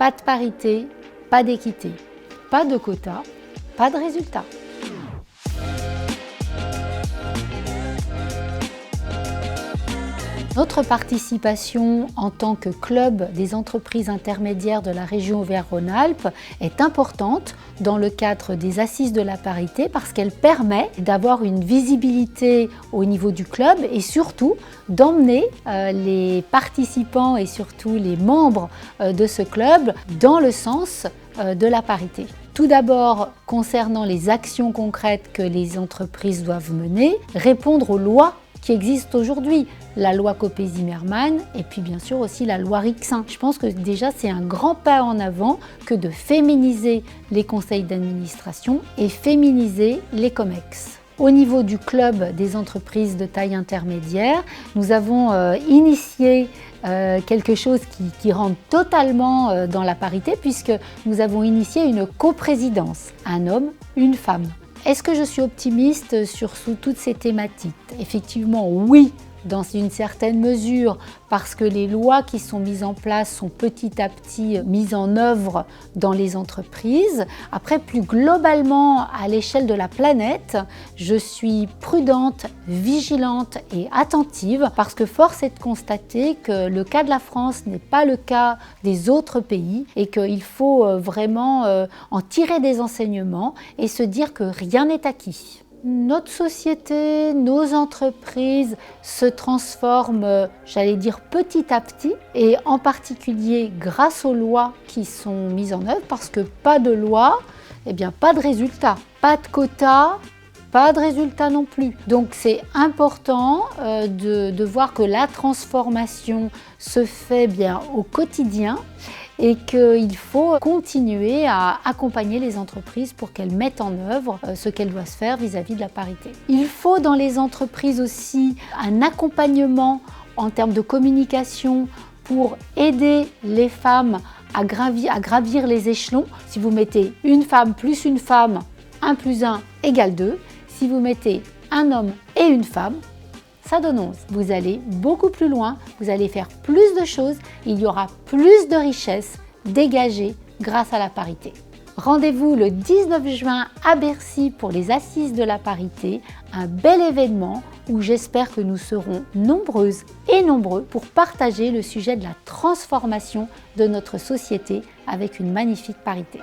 Pas de parité, pas d'équité, pas de quotas, pas de résultats. Notre participation en tant que club des entreprises intermédiaires de la région Auvergne-Rhône-Alpes est importante dans le cadre des assises de la parité parce qu'elle permet d'avoir une visibilité au niveau du club et surtout d'emmener les participants et surtout les membres de ce club dans le sens de la parité. Tout d'abord, concernant les actions concrètes que les entreprises doivent mener, répondre aux lois qui existent aujourd'hui, la loi Copé-Zimmermann et puis bien sûr aussi la loi Rixain. Je pense que déjà c'est un grand pas en avant que de féminiser les conseils d'administration et féminiser les COMEX. Au niveau du club des entreprises de taille intermédiaire, nous avons initié quelque chose qui rentre totalement dans la parité puisque nous avons initié une coprésidence, un homme, une femme. Est-ce que je suis optimiste sur toutes ces thématiques? Effectivement, oui, dans une certaine mesure, parce que les lois qui sont mises en place sont petit à petit mises en œuvre dans les entreprises. Après, plus globalement, à l'échelle de la planète, je suis prudente, vigilante et attentive parce que force est de constater que le cas de la France n'est pas le cas des autres pays et qu'il faut vraiment en tirer des enseignements et se dire que rien n'est acquis. Notre société, nos entreprises se transforment, j'allais dire petit à petit, et en particulier grâce aux lois qui sont mises en œuvre, parce que pas de loi, eh bien pas de résultat, pas de quotas, pas de résultat non plus. Donc c'est important de voir que la transformation se fait bien au quotidien et qu'il faut continuer à accompagner les entreprises pour qu'elles mettent en œuvre ce qu'elles doivent faire vis-à-vis de la parité. Il faut dans les entreprises aussi un accompagnement en termes de communication pour aider les femmes à gravir les échelons. Si vous mettez une femme plus une femme, 1 plus 1 égale 2. Si vous mettez un homme et une femme, ça donne 11. Vous allez beaucoup plus loin, vous allez faire plus de choses, il y aura plus de richesses dégagées grâce à la parité. Rendez-vous le 19 juin à Bercy pour les Assises de la parité, un bel événement où j'espère que nous serons nombreuses et nombreux pour partager le sujet de la transformation de notre société avec une magnifique parité.